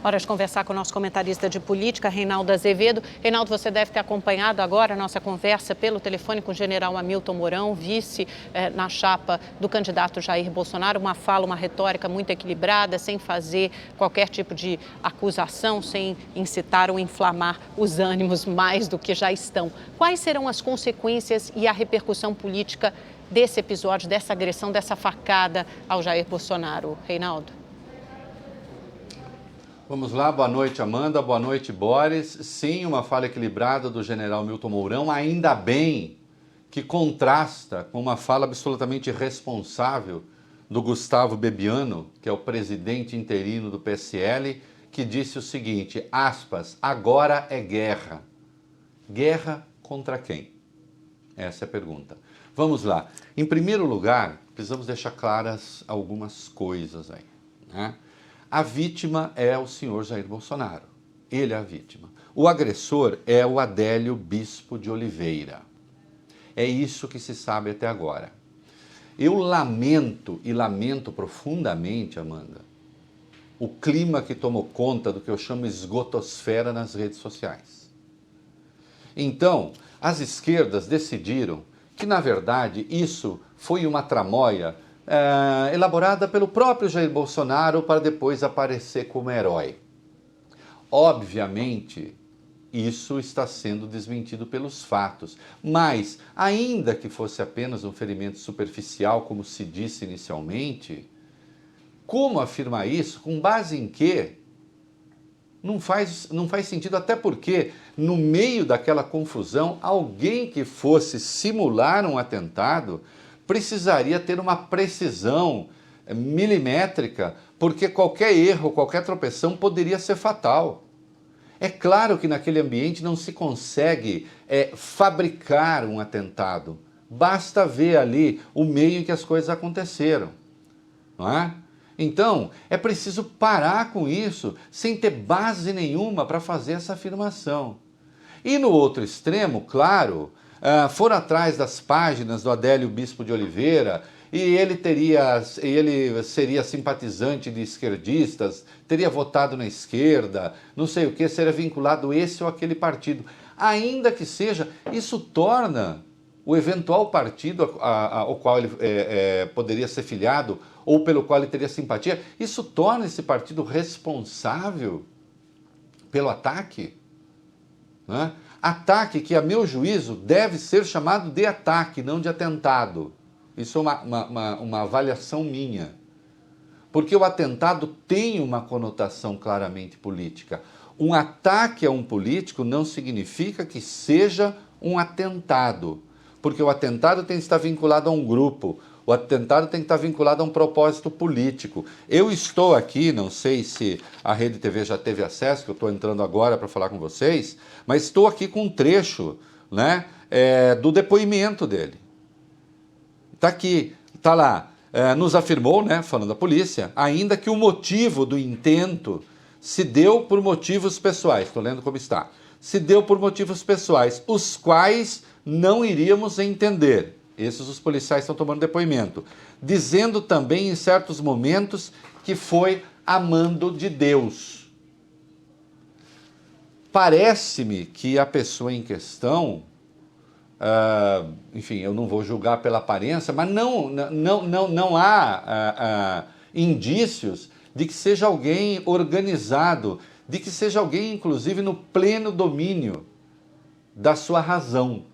Hora de conversar com o nosso comentarista de política, Reinaldo Azevedo. Reinaldo, você deve ter acompanhado agora a nossa conversa pelo telefone com o general Hamilton Mourão, vice na chapa do candidato Jair Bolsonaro. Uma fala, uma retórica muito equilibrada, sem fazer qualquer tipo de acusação, sem incitar ou inflamar os ânimos mais do que já estão. Quais serão as consequências e a repercussão política desse episódio, dessa agressão, dessa facada ao Jair Bolsonaro, Reinaldo? Vamos lá, boa noite Amanda, boa noite Boris. Sim, uma fala equilibrada do general Hamilton Mourão, ainda bem que contrasta com uma fala absolutamente irresponsável do Gustavo Bebiano, que é o presidente interino do PSL, que disse o seguinte, aspas, agora é guerra. Guerra contra quem? Essa é a pergunta. Vamos lá. Em primeiro lugar, precisamos deixar claras algumas coisas aí, né? A vítima é o senhor Jair Bolsonaro. Ele é a vítima. O agressor é o Adélio Bispo de Oliveira. É isso que se sabe até agora. Eu lamento e lamento profundamente, Amanda, o clima que tomou conta do que eu chamo esgotosfera nas redes sociais. Então, as esquerdas decidiram que, na verdade, isso foi uma tramóia elaborada pelo próprio Jair Bolsonaro para depois aparecer como herói. Obviamente, isso está sendo desmentido pelos fatos, mas, ainda que fosse apenas um ferimento superficial, como se disse inicialmente, como afirmar isso? Com base em quê? Não faz sentido, até porque, no meio daquela confusão, alguém que fosse simular um atentado precisaria ter uma precisão milimétrica, porque qualquer erro, qualquer tropeção poderia ser fatal. É claro que naquele ambiente não se consegue fabricar um atentado. Basta ver ali o meio em que as coisas aconteceram, não é? Então, é preciso parar com isso, sem ter base nenhuma para fazer essa afirmação. E no outro extremo, claro, foram atrás das páginas do Adélio Bispo de Oliveira e ele seria simpatizante de esquerdistas, teria votado na esquerda, não sei o que, seria vinculado esse ou aquele partido. Ainda que seja, isso torna o eventual partido ao qual ele poderia ser filiado ou pelo qual ele teria simpatia, isso torna esse partido responsável pelo ataque, né? Ataque que, a meu juízo, deve ser chamado de ataque, não de atentado. Isso é uma avaliação minha. Porque o atentado tem uma conotação claramente política. Um ataque a um político não significa que seja um atentado. Porque o atentado tem que estar vinculado a um grupo. O atentado tem que estar vinculado a um propósito político. Eu estou aqui, não sei se a Rede TV já teve acesso, que eu estou entrando agora para falar com vocês, mas estou aqui com um trecho, né, do depoimento dele. Está aqui, está lá, nos afirmou, né, falando da polícia, ainda que o motivo do intento se deu por motivos pessoais, estou lendo como está, se deu por motivos pessoais, os quais não iríamos entender. Esses os policiais estão tomando depoimento, dizendo também em certos momentos que foi a mando de Deus. Parece-me que a pessoa em questão, enfim, eu não vou julgar pela aparência, mas não há indícios de que seja alguém organizado, de que seja alguém, inclusive, no pleno domínio da sua razão.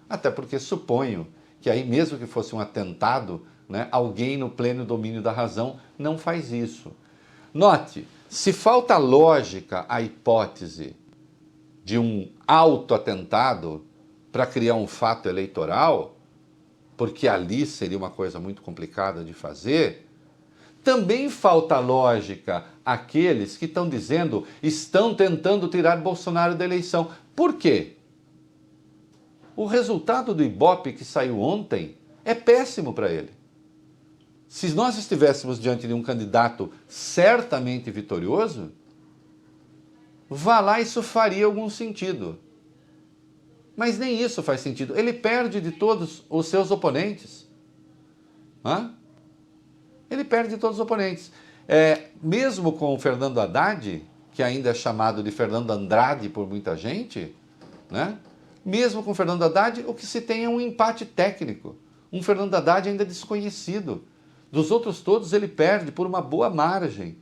Até porque suponho que aí, mesmo que fosse um atentado, né, alguém no pleno domínio da razão não faz isso. Note, se falta lógica à hipótese de um autoatentado para criar um fato eleitoral, porque ali seria uma coisa muito complicada de fazer, também falta lógica àqueles que estão dizendo, estão tentando tirar Bolsonaro da eleição. Por quê? O resultado do Ibope que saiu ontem é péssimo para ele. Se nós estivéssemos diante de um candidato certamente vitorioso, vá lá, isso faria algum sentido. Mas nem isso faz sentido. Ele perde de todos os seus oponentes. Ele perde de todos os oponentes. Mesmo com o Fernando Haddad, que ainda é chamado de Fernando Andrade por muita gente, né? Mesmo com o Fernando Haddad, o que se tem é um empate técnico. Um Fernando Haddad ainda desconhecido. Dos outros todos ele perde por uma boa margem.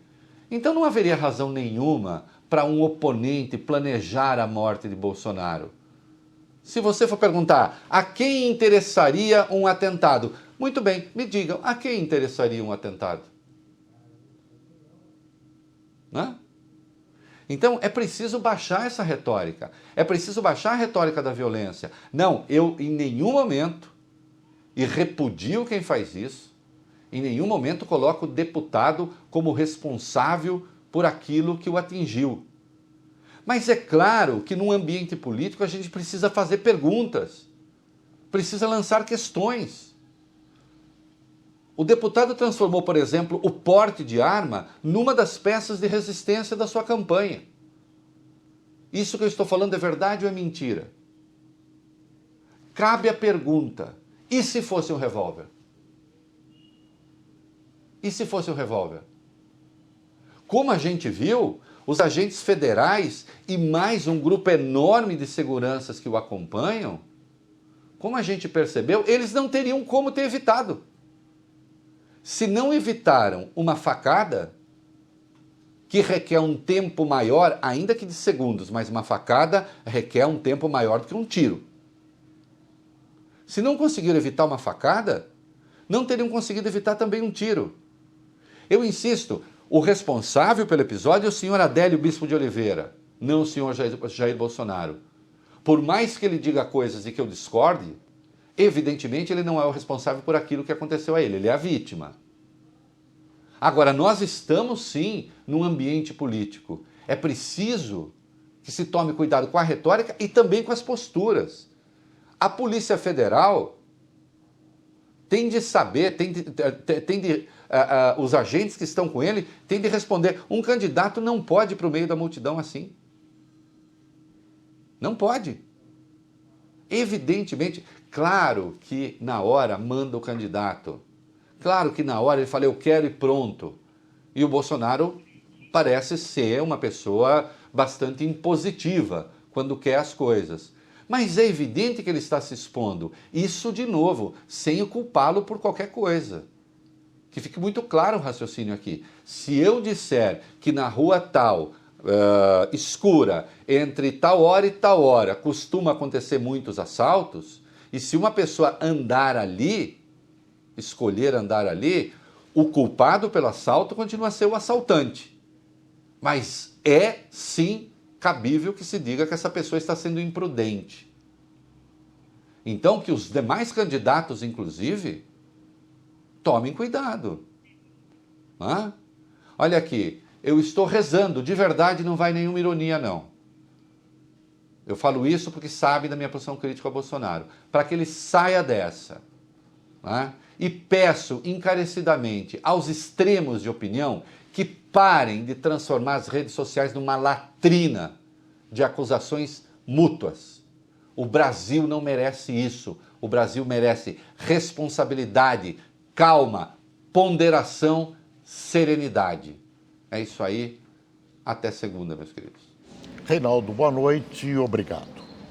Então não haveria razão nenhuma para um oponente planejar a morte de Bolsonaro. Se você for perguntar a quem interessaria um atentado, muito bem, me digam, a quem interessaria um atentado? Né? Então é preciso baixar essa retórica, é preciso baixar a retórica da violência. Não, eu em nenhum momento, e repudio quem faz isso, em nenhum momento coloco o deputado como responsável por aquilo que o atingiu. Mas é claro que num ambiente político a gente precisa fazer perguntas, precisa lançar questões. O deputado transformou, por exemplo, o porte de arma numa das peças de resistência da sua campanha. Isso que eu estou falando é verdade ou é mentira? Cabe a pergunta, e se fosse um revólver? E se fosse um revólver? Como a gente viu, os agentes federais e mais um grupo enorme de seguranças que o acompanham, como a gente percebeu, eles não teriam como ter evitado. Se não evitaram uma facada, que requer um tempo maior, ainda que de segundos, mas uma facada requer um tempo maior do que um tiro. Se não conseguiram evitar uma facada, não teriam conseguido evitar também um tiro. Eu insisto, o responsável pelo episódio é o senhor Adélio Bispo de Oliveira, não o senhor Jair Bolsonaro. Por mais que ele diga coisas e que eu discorde, evidentemente ele não é o responsável por aquilo que aconteceu a ele é a vítima. Agora, nós estamos sim num ambiente político. É preciso que se tome cuidado com a retórica e também com as posturas. A Polícia Federal tem de saber, os agentes que estão com ele têm de responder. Um candidato não pode ir para o meio da multidão assim. Não pode. Evidentemente, claro que na hora manda o candidato. Claro que na hora ele fala, eu quero e pronto. E o Bolsonaro parece ser uma pessoa bastante impositiva quando quer as coisas. Mas é evidente que ele está se expondo. Isso, de novo, sem culpá-lo por qualquer coisa. Que fique muito claro o raciocínio aqui. Se eu disser que na rua tal, escura, entre tal hora e tal hora, costuma acontecer muitos assaltos, e se uma pessoa andar ali, escolher andar ali, o culpado pelo assalto continua a ser o assaltante. Mas é, sim, cabível que se diga que essa pessoa está sendo imprudente. Então, que os demais candidatos, inclusive, tomem cuidado. Olha aqui, eu estou rezando, de verdade não vai nenhuma ironia, não. Eu falo isso porque sabe da minha posição crítica ao Bolsonaro, para que ele saia dessa. E peço encarecidamente aos extremos de opinião que parem de transformar as redes sociais numa latrina de acusações mútuas. O Brasil não merece isso. O Brasil merece responsabilidade, calma, ponderação, serenidade. É isso aí. Até segunda, meus queridos. Reinaldo, boa noite e obrigado.